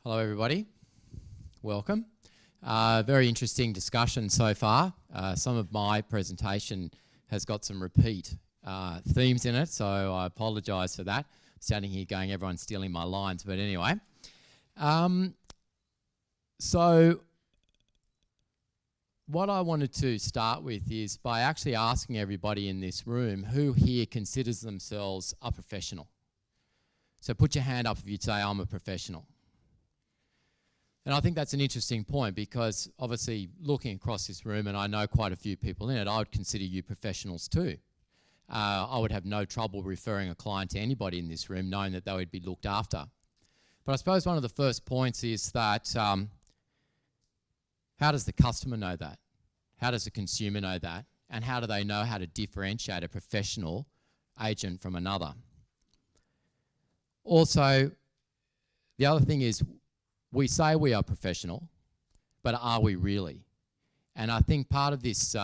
Hello everybody, welcome. Very interesting discussion so far. Some of my presentation has got some repeat themes in it, so I apologise for that. Standing here going, everyone's stealing my lines, but anyway. So what I wanted to start with is by actually asking everybody in this room who here considers themselves a professional. So put your hand up if you'd say, I'm a professional. And I think that's an interesting point because obviously looking across this room, and I know quite a few people in it, I would consider you professionals too. I would have no trouble referring a client to anybody in this room knowing that they would be looked after. But I suppose one of the first points is that how does the customer know that? How does the consumer know that? And how do they know how to differentiate a professional agent from another? Also, the other thing is, we say we are professional, but are we really? And I think part of this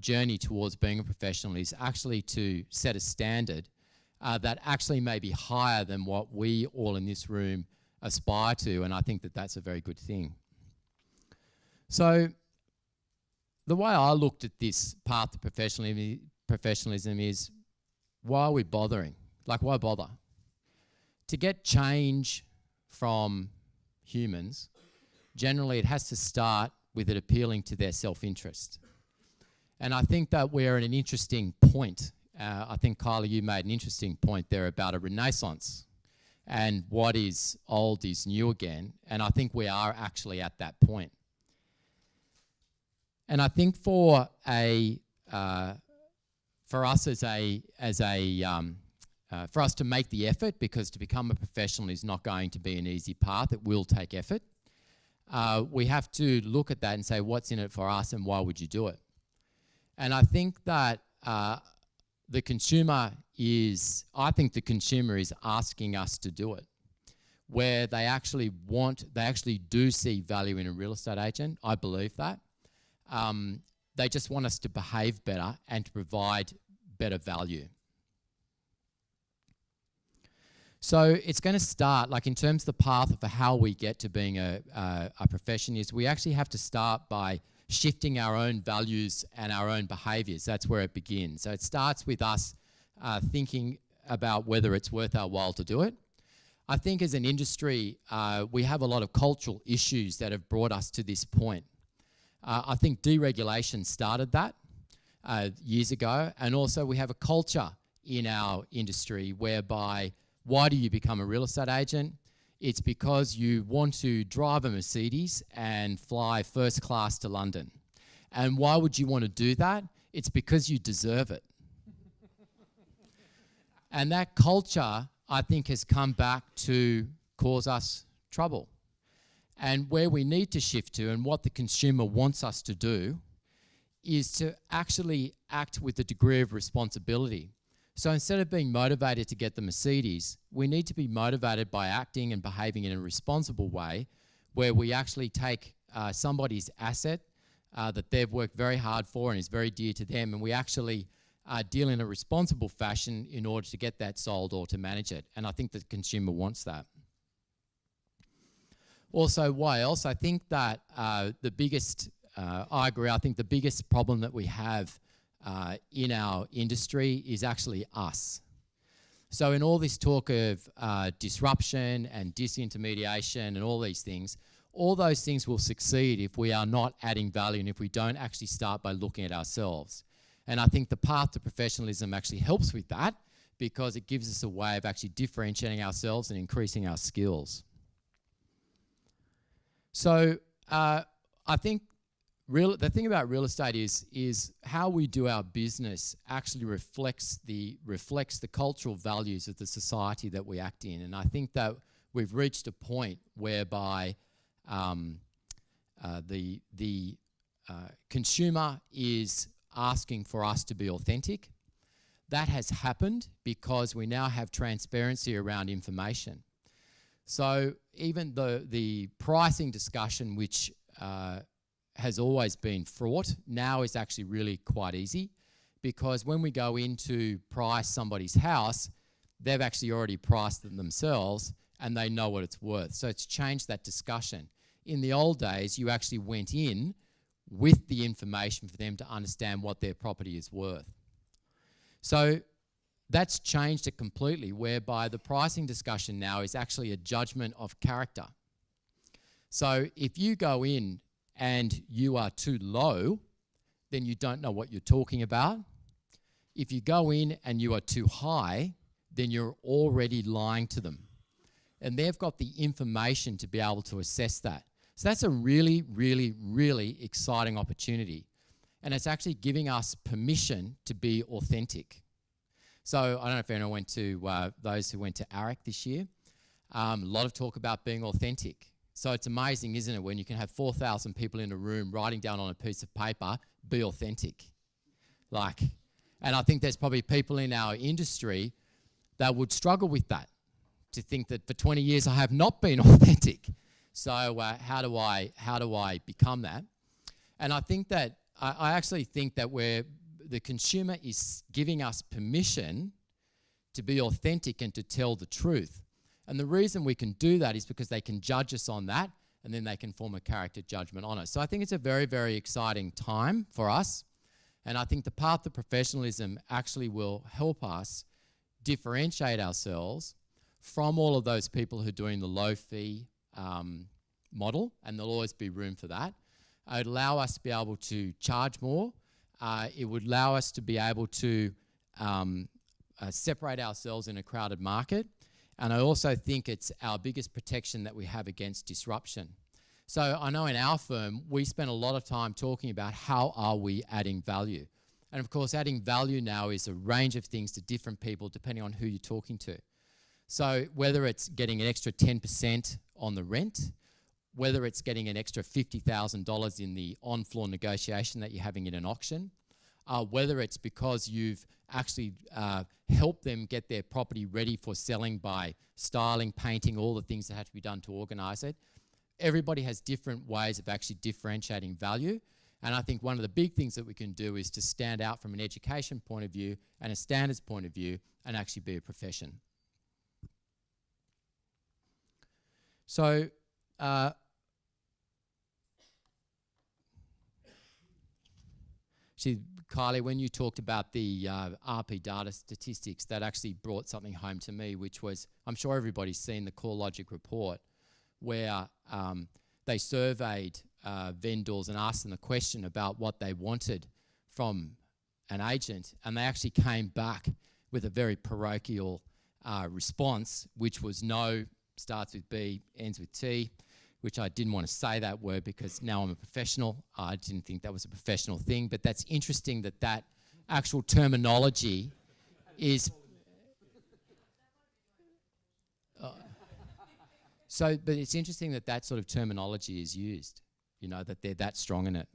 journey towards being a professional is actually to set a standard that actually may be higher than what we all in this room aspire to, and I think that that's a very good thing. So the way I looked at this path to professionalism is, why are we bothering? Like, why bother? To get change from humans, generally it has to start with it appealing to their self-interest. And I think that we're at an interesting point. I think, Kyla, you made an interesting point there about a renaissance and what is old is new again. And I think we are actually at that point. And I think for us for us to make the effort, because to become a professional is not going to be an easy path, it will take effort. We have to look at that and say, what's in it for us and why would you do it? And I think that the consumer is asking us to do it, where they actually do see value in a real estate agent. I believe that. They just want us to behave better and to provide better value. So it's going to start, like in terms of the path of how we get to being a profession, is we actually have to start by shifting our own values and our own behaviours. That's where it begins. So it starts with us thinking about whether it's worth our while to do it. I think as an industry, we have a lot of cultural issues that have brought us to this point. I think deregulation started that years ago, and also we have a culture in our industry whereby, why do you become a real estate agent? It's because you want to drive a Mercedes and fly first class to London. And why would you want to do that? It's because you deserve it. And that culture, I think, has come back to cause us trouble. And where we need to shift to, and what the consumer wants us to do, is to actually act with a degree of responsibility. So instead of being motivated to get the Mercedes, we need to be motivated by acting and behaving in a responsible way, where we actually take somebody's asset that they've worked very hard for and is very dear to them, and we actually deal in a responsible fashion in order to get that sold or to manage it. And I think the consumer wants that. Also, why else? I think that I agree, I think the biggest problem that we have in our industry is actually us. So in all this talk of disruption and disintermediation and all these things, all those things will succeed if we are not adding value and if we don't actually start by looking at ourselves. And I think the path to professionalism actually helps with that, because it gives us a way of actually differentiating ourselves and increasing our skills. So I think the thing about real estate is how we do our business actually reflects the cultural values of the society that we act in. And I think that we've reached a point whereby the consumer is asking for us to be authentic. That has happened because we now have transparency around information. So even the pricing discussion, which has always been fraught, now is actually really quite easy, because when we go in to price somebody's house, they've actually already priced them themselves, and they know what it's worth. So it's changed that discussion. In the old days, you actually went in with the information for them to understand what their property is worth. So that's changed it completely, whereby the pricing discussion now is actually a judgment of character. So if you go in and you are too low, then you don't know what you're talking about. If you go in and you are too high, then you're already lying to them. And they've got the information to be able to assess that. So that's a really, really, really exciting opportunity. And it's actually giving us permission to be authentic. So I don't know if anyone went to, those who went to AREC this year, a lot of talk about being authentic. So it's amazing, isn't it, when you can have 4,000 people in a room writing down on a piece of paper, be authentic. And I think there's probably people in our industry that would struggle with that, to think that for 20 years I have not been authentic. So how do I become that? And I think that, I actually think that where the consumer is giving us permission to be authentic and to tell the truth. And the reason we can do that is because they can judge us on that, and then they can form a character judgment on us. So I think it's a very, very exciting time for us. And I think the path to professionalism actually will help us differentiate ourselves from all of those people who are doing the low fee model, and there'll always be room for that. It would allow us to be able to charge more. It would allow us to be able to separate ourselves in a crowded market. And I also think it's our biggest protection that we have against disruption. So I know in our firm, we spend a lot of time talking about how are we adding value. And of course, adding value now is a range of things to different people depending on who you're talking to. So whether it's getting an extra 10% on the rent, whether it's getting an extra $50,000 in the on-floor negotiation that you're having in an auction, whether it's because you've actually helped them get their property ready for selling by styling, painting, all the things that have to be done to organise it. Everybody has different ways of actually differentiating value. And I think one of the big things that we can do is to stand out from an education point of view and a standards point of view and actually be a profession. So, Kylie, when you talked about the RP data statistics, that actually brought something home to me, which was, I'm sure everybody's seen the CoreLogic report, where they surveyed vendors and asked them the question about what they wanted from an agent, and they actually came back with a very parochial response, which was no, starts with B, ends with T, which I didn't want to say that word because now I'm a professional. I didn't think that was a professional thing, but that's interesting that that actual terminology is... but it's interesting that that sort of terminology is used, you know, that they're that strong in it.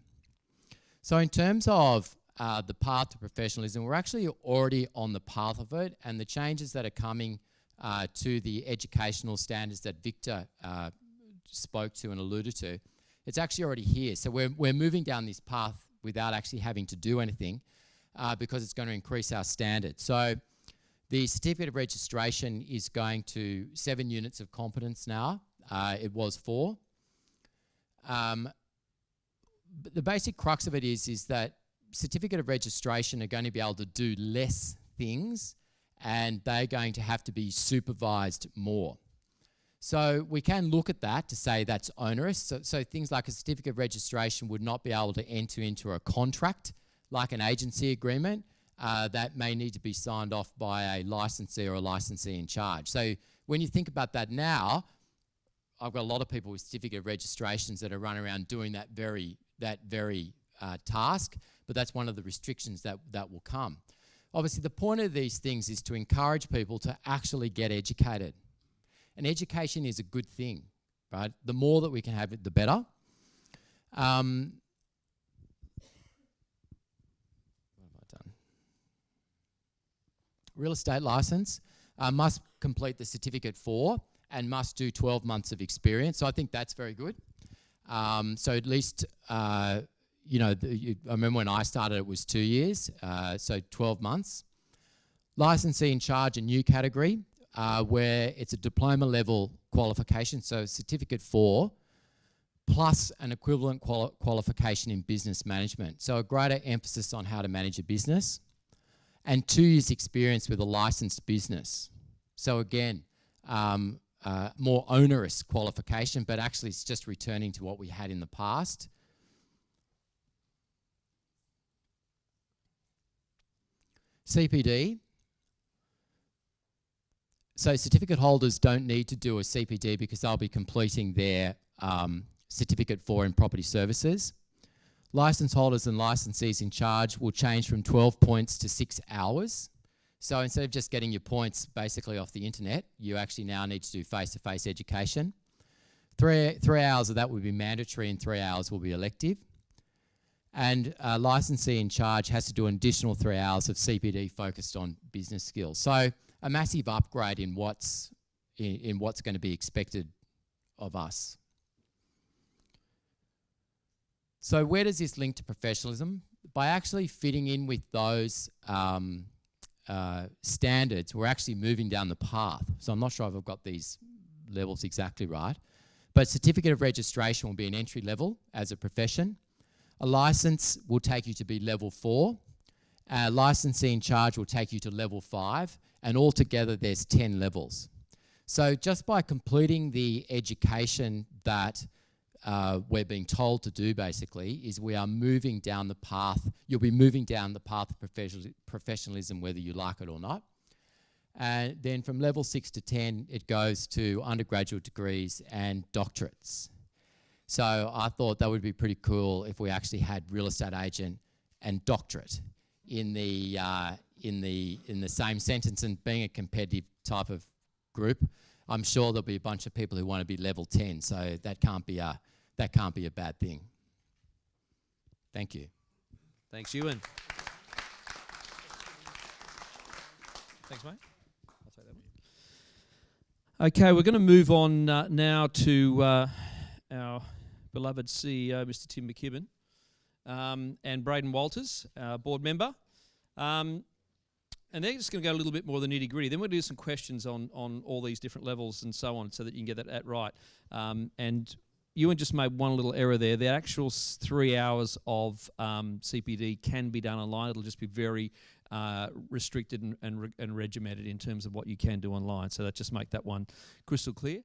So in terms of the path to professionalism, we're actually already on the path of it, and the changes that are coming to the educational standards that Victor spoke to and alluded to, it's actually already here. So we're moving down this path without actually having to do anything because it's going to increase our standards. So the certificate of registration is going to 7 units of competence now. It was 4. But the basic crux of it is that certificate of registration are going to be able to do less things, and they're going to have to be supervised more. So we can look at that to say that's onerous. So things like a certificate of registration would not be able to enter into a contract like an agency agreement that may need to be signed off by a licensee or a licensee in charge. So when you think about that now, I've got a lot of people with certificate of registrations that are running around doing that very task, but that's one of the restrictions that will come. Obviously, the point of these things is to encourage people to actually get educated. And education is a good thing, right? The more that we can have it, the better. What have I done? Real estate license must complete the certificate 4 and must do 12 months of experience. So I think that's very good. So at least, you know, I remember when I started it was 2 years, so 12 months. Licensee in charge, a new category. where it's a diploma level qualification, so certificate 4, plus an equivalent qualification in business management. So a greater emphasis on how to manage a business, and 2 years experience with a licensed business. So again, more onerous qualification, but actually it's just returning to what we had in the past. CPD. So certificate holders don't need to do a CPD because they'll be completing their certificate 4 in property services. License holders and licensees in charge will change from 12 points to 6 hours. So instead of just getting your points basically off the internet, you actually now need to do face-to-face education. 3 hours of that will be mandatory and 3 hours will be elective. And a licensee in charge has to do an additional 3 hours of CPD focused on business skills. So a massive upgrade in what's going to be expected of us. So where does this link to professionalism? By actually fitting in with those standards, we're actually moving down the path. So I'm not sure if I've got these levels exactly right. But certificate of registration will be an entry level as a profession. A license will take you to be level 4. A licensee in charge will take you to level 5. And altogether there's 10 levels. So just by completing the education that we're being told to do basically is we are moving down the path. You'll be moving down the path of professionalism whether you like it or not. And then from level 6 to 10, it goes to undergraduate degrees and doctorates. So I thought that would be pretty cool if we actually had real estate agent and doctorate in the same sentence, and being a competitive type of group, I'm sure there'll be a bunch of people who want to be level 10. So that can't be a bad thing. Thank you. Thanks, Ewan. Thanks, mate. I'll take that one. Okay, we're going to move on now to our beloved CEO, Mr. Tim McKibben, and Braden Walters, our board member. And they're just going to go a little bit more the nitty-gritty. Then we'll do some questions on all these different levels and so on, so that you can get that right. And Ewan just made one little error there. The actual 3 hours of CPD can be done online. It'll just be very restricted and regimented in terms of what you can do online. So that just make that one crystal clear.